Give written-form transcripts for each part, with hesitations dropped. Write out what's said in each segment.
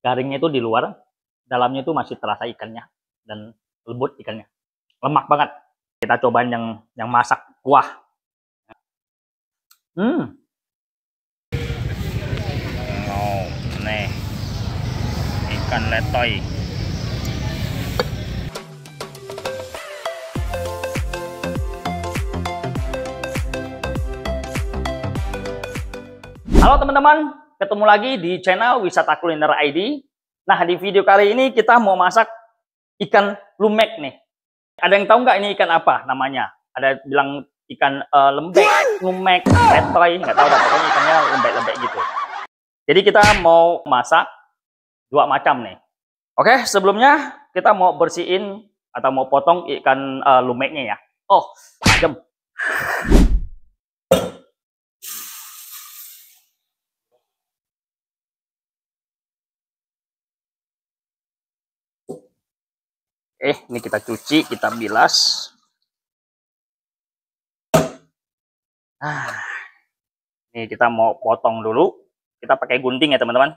garingnya itu di luar, dalamnya itu masih terasa ikannya dan lembut ikannya. Lemak banget. Kita cobain yang masak kuah. Oh, nih ikan letoy. Halo teman-teman, ketemu lagi di channel Wisata Kuliner ID. Nah, di video kali ini kita mau masak ikan lumek nih. Ada yang tahu nggak ini ikan apa namanya? Ada bilang ikan lembek, lumek, letoy, nggak tahu dah. Pokoknya ikannya lembek-lembek gitu. Jadi kita mau masak dua macam nih. Oke, sebelumnya kita mau bersihin atau mau potong ikan lumeknya ya. Oh, tajam. Ini kita cuci, kita bilas. Ini kita mau potong dulu. Kita pakai gunting ya teman-teman.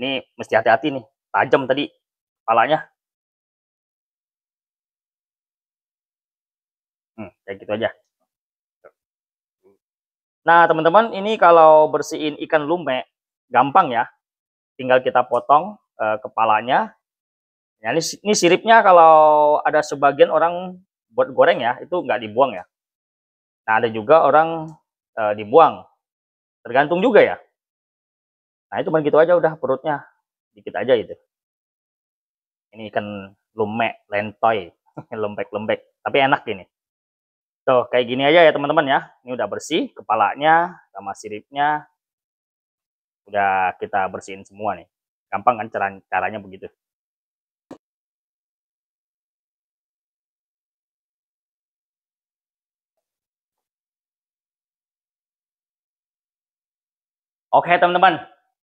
Ini mesti hati-hati nih, tajam tadi kepalanya. Kayak gitu aja. Nah teman-teman, ini kalau bersihin ikan lumek gampang ya. Tinggal kita potong kepalanya. Ya, ini siripnya kalau ada sebagian orang buat goreng ya, itu nggak dibuang ya. Nah ada juga orang dibuang. Tergantung juga ya. Nah itu begitu aja udah, perutnya dikit aja gitu. Ini ikan lumek, lentoy, lembek-lembek, tapi enak ini. Tuh kayak gini aja ya teman-teman ya. Ini udah bersih kepalanya sama siripnya. Udah kita bersihin semua nih. Gampang kan caranya begitu. Oke teman-teman,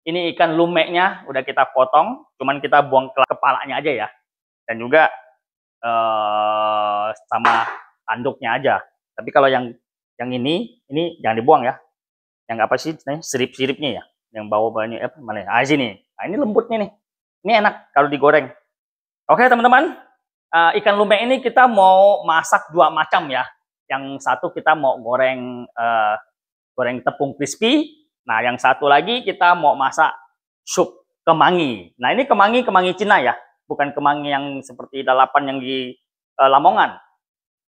ini ikan lumeknya udah kita potong, cuman kita buang kepalanya aja ya. Dan juga sama tanduknya aja. Tapi kalau yang ini jangan dibuang ya. Yang apa sih sirip-siripnya ya, yang bawah-bawahnya mana ya? Sini. Nah ini lembutnya nih. Ini enak kalau digoreng. Oke teman-teman, ikan lumek ini kita mau masak dua macam ya. Yang satu kita mau goreng tepung crispy. Nah yang satu lagi kita mau masak sup kemangi. Nah ini kemangi Cina ya, bukan kemangi yang seperti lalapan yang di Lamongan.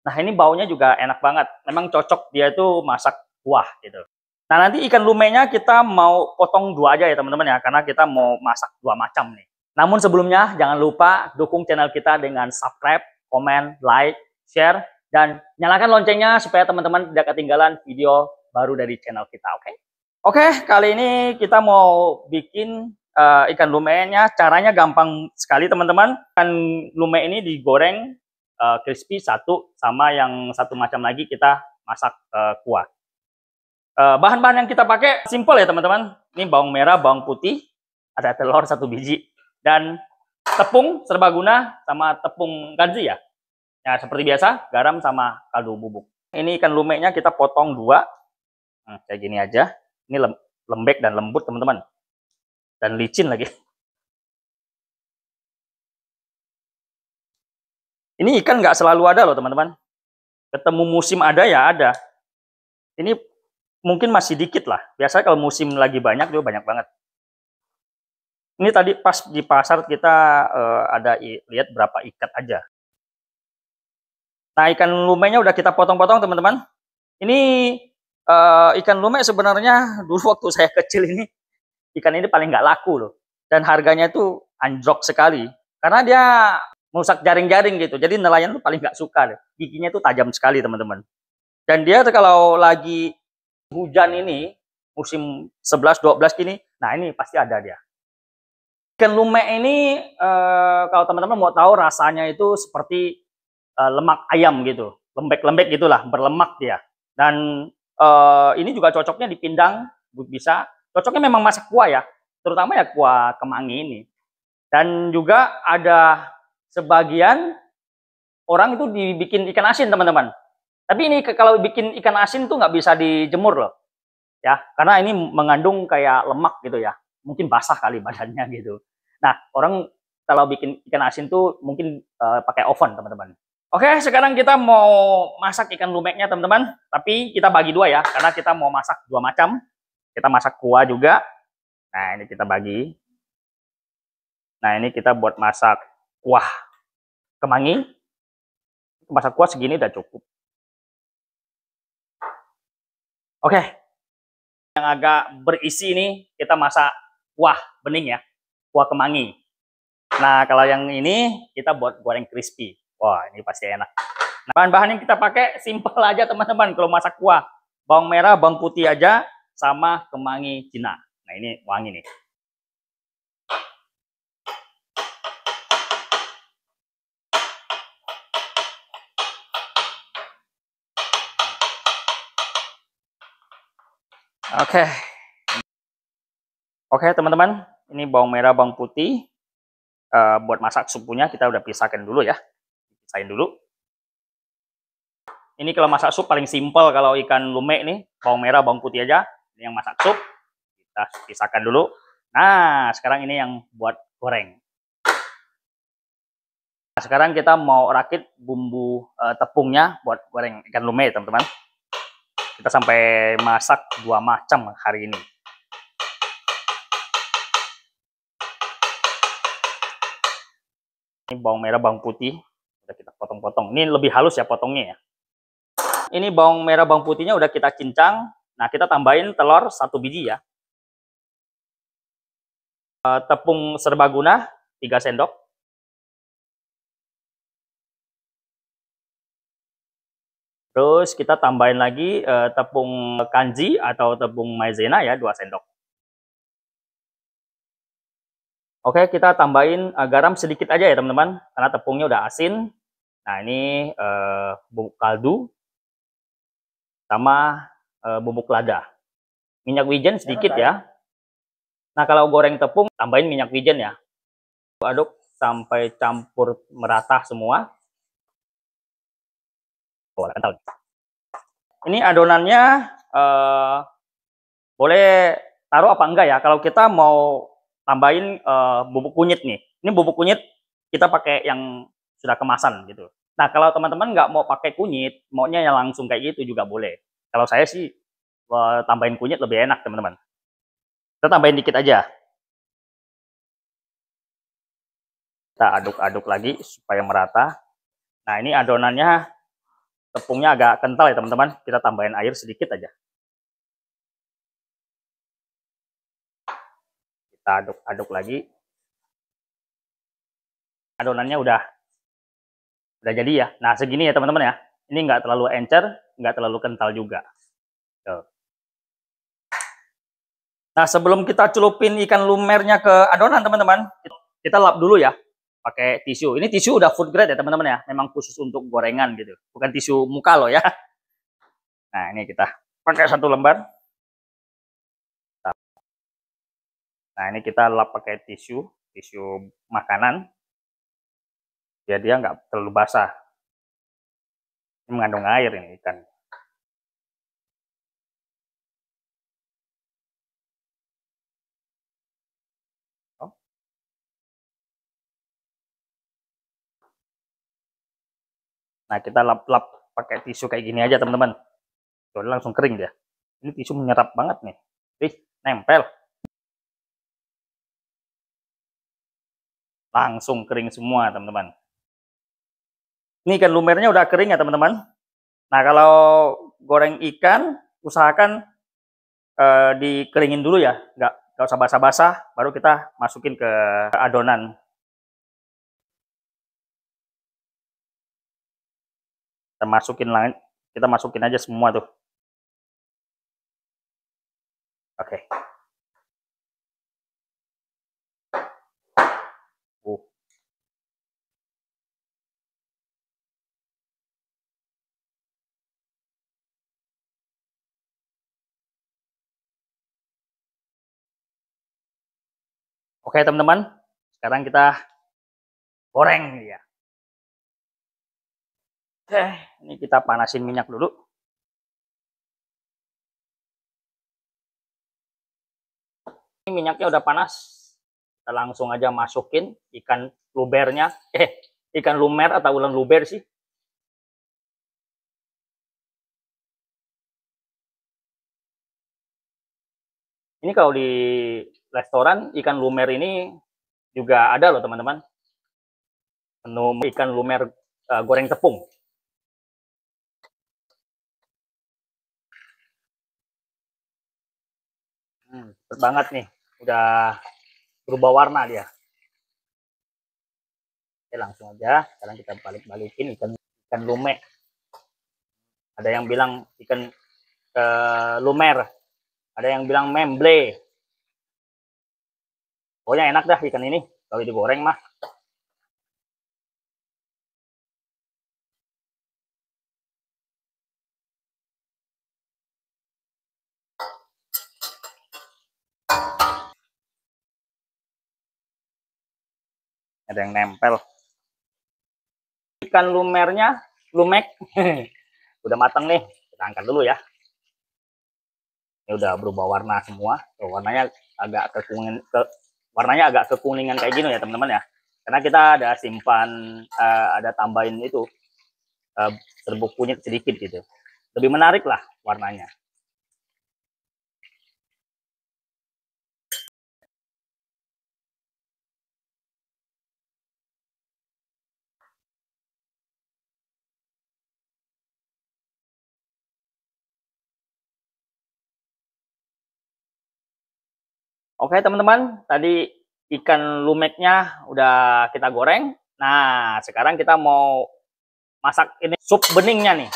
Nah ini baunya juga enak banget. Memang cocok dia itu masak kuah gitu. Nah nanti ikan lumenya kita mau potong dua aja ya teman-teman ya, karena kita mau masak dua macam nih. Namun sebelumnya jangan lupa dukung channel kita dengan subscribe, komen, like, share, dan nyalakan loncengnya supaya teman-teman tidak ketinggalan video baru dari channel kita, oke? Oke, kali ini kita mau bikin ikan lumenya. Caranya gampang sekali teman-teman. Ikan lume ini digoreng crispy satu, sama yang satu macam lagi kita masak kuah. Bahan-bahan yang kita pakai simple ya teman-teman. Ini bawang merah, bawang putih, ada telur satu biji, dan tepung serbaguna sama tepung kanji ya. Ya seperti biasa, garam sama kaldu bubuk. Ini ikan lumenya kita potong dua, kayak gini aja. Ini lembek dan lembut teman-teman, dan licin lagi. Ini ikan nggak selalu ada loh teman-teman. Ketemu musim ada ya ada. Ini mungkin masih dikit lah. Biasanya kalau musim lagi banyak, juga banyak banget. Ini tadi pas di pasar kita ada lihat berapa ikat aja. Nah ikan lumenya udah kita potong-potong teman-teman. Ini ikan lume sebenarnya dulu waktu saya kecil ini, ikan ini paling nggak laku loh. Dan harganya itu anjlok sekali. Karena dia merusak jaring-jaring gitu. Jadi nelayan tuh paling nggak suka deh. Giginya tuh tajam sekali teman-teman. Dan dia kalau lagi hujan ini, musim 11-12 gini, nah ini pasti ada dia. Ikan lume ini kalau teman-teman mau tahu rasanya itu seperti lemak ayam gitu. Lembek-lembek gitulah, berlemak dia. Dan ini juga cocoknya dipindang, bisa. Cocoknya memang masak kuah ya, terutama ya kuah kemangi ini. Dan juga ada sebagian orang itu dibikin ikan asin teman-teman. Tapi ini kalau bikin ikan asin tuh nggak bisa dijemur loh, ya, karena ini mengandung kayak lemak gitu ya. Mungkin basah kali badannya gitu. Nah, orang kalau bikin ikan asin tuh mungkin pakai oven, teman-teman. Oke, sekarang kita mau masak ikan lumeknya, teman-teman. Tapi kita bagi dua ya, karena kita mau masak dua macam. Kita masak kuah juga. Nah, ini kita bagi. Nah, ini kita buat masak kuah kemangi. Masak kuah segini udah cukup. Oke, yang agak berisi ini kita masak kuah bening ya, kuah kemangi. Nah, kalau yang ini kita buat goreng crispy. Wah, ini pasti enak. Nah, bahan-bahan yang kita pakai simpel aja, teman-teman. Kalau masak kuah, bawang merah, bawang putih aja, sama kemangi Cina. Nah, ini wangi nih. Oke. Oke, teman-teman. Ini bawang merah, bawang putih. Buat masak supunya kita udah pisahkan dulu ya. Pisahin dulu. Ini kalau masak sup paling simpel kalau ikan lumek nih, bawang merah, bawang putih aja. Ini yang masak sup, kita pisahkan dulu. Nah, sekarang ini yang buat goreng. Nah, sekarang kita mau rakit bumbu tepungnya buat goreng ikan lumek, teman-teman. Kita sampai masak 2 macam hari ini. Ini bawang merah, bawang putih, udah kita potong-potong. Ini lebih halus ya potongnya ya. Ini bawang merah, bawang putihnya udah kita cincang. Nah, kita tambahin telur 1 biji ya. Tepung serbaguna 3 sendok. Terus kita tambahin lagi tepung kanji atau tepung maizena ya 2 sendok. Oke, kita tambahin garam sedikit aja ya teman-teman, karena tepungnya udah asin. Nah, ini bubuk kaldu sama bubuk lada. Minyak wijen sedikit ya. Nah, kalau goreng tepung, tambahin minyak wijen ya. Aduk sampai campur merata semua. Oh, kental. Ini adonannya boleh taruh apa enggak ya? Kalau kita mau tambahin bubuk kunyit nih. Ini bubuk kunyit kita pakai yang sudah kemasan gitu. Nah, kalau teman-teman nggak mau pakai kunyit, maunya yang langsung kayak gitu juga boleh. Kalau saya sih tambahin kunyit lebih enak, teman-teman. Kita tambahin dikit aja. Kita aduk-aduk lagi supaya merata. Nah, ini adonannya tepungnya agak kental ya, teman-teman. Kita tambahin air sedikit aja. Kita aduk-aduk lagi. Adonannya udah jadi ya. Nah, segini ya teman-teman ya. Ini nggak terlalu encer, nggak terlalu kental juga. Tuh. Nah, sebelum kita celupin ikan lumernya ke adonan teman-teman, kita lap dulu ya pakai tisu. Ini tisu udah food grade ya teman-teman ya. Memang khusus untuk gorengan gitu. Bukan tisu muka loh ya. Nah, ini kita pakai 1 lembar. Nah, ini kita lap pakai tisu makanan. Biar dia nggak terlalu basah. Ini mengandung air ini ikan. Oh. Nah, kita lap-lap pakai tisu kayak gini aja teman-teman. Tuh, langsung kering dia. Ini tisu menyerap banget nih. Ih, nempel. Langsung kering semua teman-teman. Ini ikan lumernya udah kering ya teman-teman. Nah, kalau goreng ikan usahakan dikeringin dulu ya, nggak usah basah-basah, baru kita masukin ke adonan. Kita masukin aja semua tuh. Oke. Oke teman-teman, sekarang kita goreng ya. Oke, ini kita panasin minyak dulu. Ini minyaknya udah panas. Kita langsung aja masukin ikan lubernya. Ikan lumer atau ulam luber sih. Ini kalau di restoran ikan lumer ini juga ada loh teman-teman. Menu ikan lumer goreng tepung. Cepet banget nih, udah berubah warna dia. Oke, langsung aja. Sekarang kita balik-balikin ikan lumer. Ada yang bilang ikan lumer, ada yang bilang memble. Pokoknya enak dah ikan ini kalau digoreng mah. Ada yang nempel. Ikan lumernya, lumek, udah matang nih. Kita angkat dulu ya. Ini udah berubah warna semua. Warnanya agak kekuningan kayak gini ya teman-teman ya. Karena kita ada simpan, ada tambahin itu serbuk kunyit sedikit gitu. Lebih menarik lah warnanya. Oke teman-teman, tadi ikan lumeknya udah kita goreng. Nah, sekarang kita mau masak ini sup beningnya nih.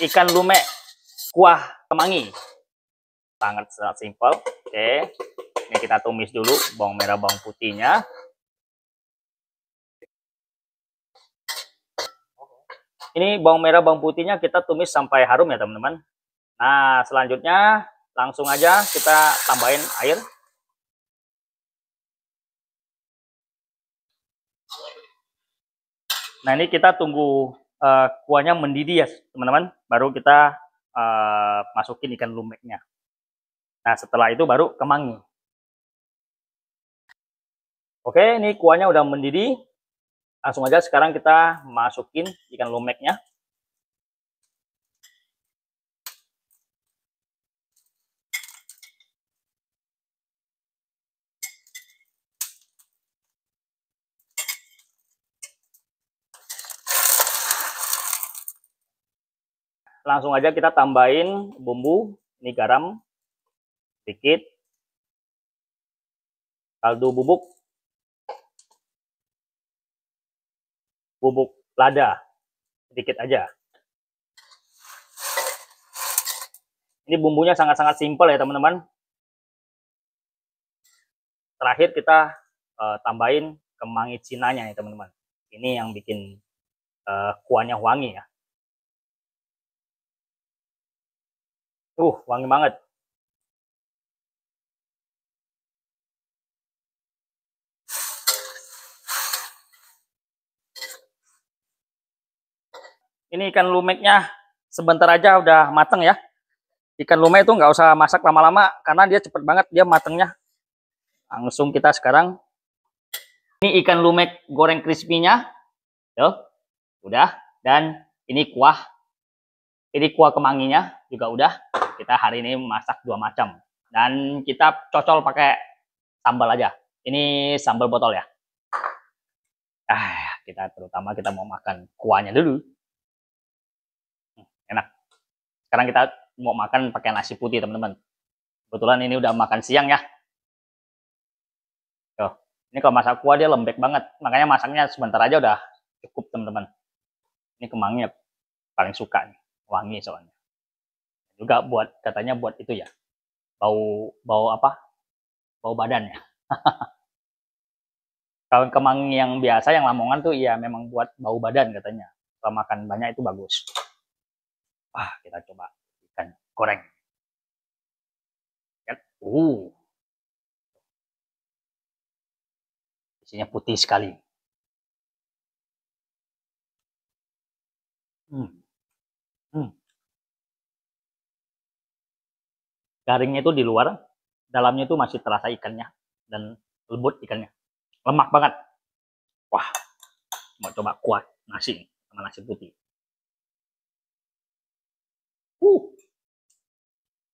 Ikan lumek kuah kemangi. Sangat simpel. Oke, ini kita tumis dulu bawang merah bawang putihnya. Ini bawang merah bawang putihnya kita tumis sampai harum ya teman-teman. Nah, selanjutnya langsung aja kita tambahin air. Nah, ini kita tunggu kuahnya mendidih ya teman-teman, baru kita masukin ikan lumeknya. Nah, setelah itu baru kemangi. Oke, ini kuahnya udah mendidih. Langsung aja sekarang kita masukin ikan lumeknya. Langsung aja kita tambahin bumbu. Ini garam sedikit, kaldu bubuk lada sedikit aja. Ini bumbunya sangat-sangat simpel ya teman-teman. Terakhir kita tambahin kemangi cinanya nih teman-teman. Ini yang bikin kuahnya wangi ya. Wangi banget. Ini ikan lumeknya sebentar aja udah mateng ya. Ikan lumek itu nggak usah masak lama-lama karena dia cepet banget dia matengnya. Langsung kita sekarang. Ini ikan lumek goreng crispy-nya. Tuh, udah. Dan ini kuah. Ini kuah kemanginya juga udah. Kita hari ini masak 2 macam. Dan kita cocol pakai sambal aja. Ini sambal botol ya. Terutama kita mau makan kuahnya dulu. Enak. Sekarang kita mau makan pakai nasi putih teman-teman. Kebetulan ini udah makan siang ya. Tuh. Ini kalau masak kuah dia lembek banget. Makanya masaknya sebentar aja udah cukup teman-teman. Ini kemangi paling suka nih. Wangi soalnya. Juga buat katanya buat itu ya. Bau apa? Bau badan ya. Kalau kemangi yang biasa yang Lamongan tuh ya memang buat bau badan katanya. Kalau makan banyak itu bagus. Kita coba ikan goreng. Isinya putih sekali. Garingnya itu di luar, dalamnya itu masih terasa ikannya. dan lembut ikannya. Lemak banget. Wah, mau coba kuah nasi sama nasi putih.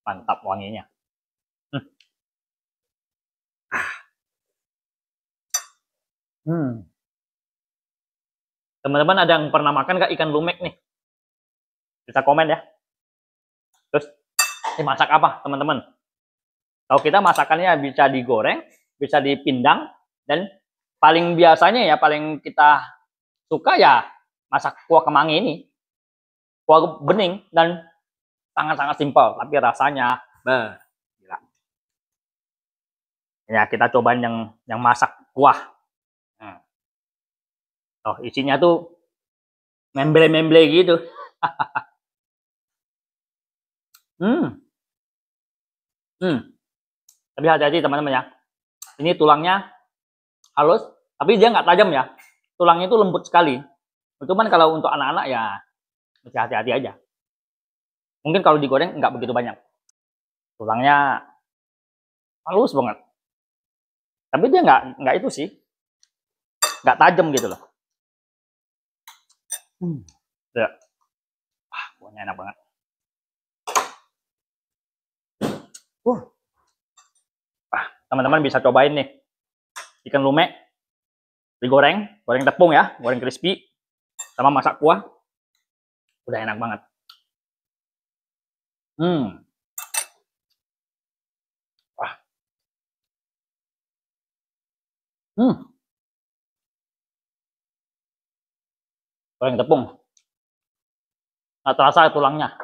Mantap wanginya. Teman-teman ada yang pernah makan nggak ikan lumek nih? Bisa komen ya. Terus dimasak apa teman-teman? Kalau kita masakannya bisa digoreng, bisa dipindang, dan paling biasanya ya paling kita suka ya masak kuah kemangi ini. Kuah bening dan sangat-sangat simpel, tapi rasanya gila. Ya kita cobain yang masak kuah. Oh, isinya tuh memble-memble gitu. Tapi hati-hati teman-teman ya. Ini tulangnya halus, tapi dia nggak tajam ya. Tulangnya itu lembut sekali. Cuman kalau untuk anak-anak ya mesti hati-hati aja. Mungkin kalau digoreng nggak begitu banyak. Tulangnya halus banget. Tapi dia nggak itu sih, nggak tajam gitu loh. Ya. Wah, kuahnya enak banget. Teman-teman bisa cobain nih ikan lumek digoreng, goreng tepung ya, goreng crispy, sama masak kuah, udah enak banget. Wah. Goreng tepung, nggak terasa tulangnya.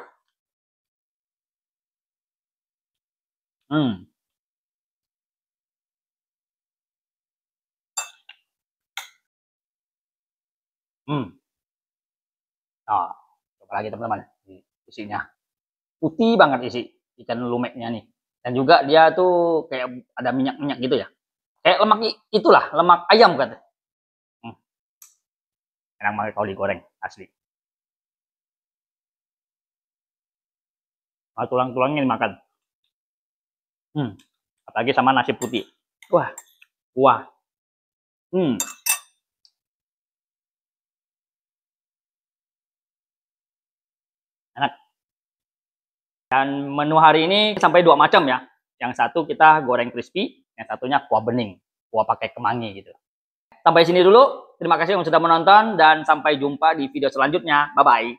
Nah, coba lagi teman-teman, isinya putih banget isi ikan lumeknya nih, dan juga dia tuh kayak ada minyak-minyak gitu ya, kayak lemak itulah lemak ayam kan. Enak banget kalau digoreng asli. Nah, tulang-tulangnya dimakan. Apalagi sama nasi putih. Wah, wah. Enak. Dan menu hari ini sampai 2 macam ya. Yang satu kita goreng crispy, yang satunya kuah bening, kuah pakai kemangi gitu. Sampai sini dulu. Terima kasih yang sudah menonton dan sampai jumpa di video selanjutnya. Bye bye.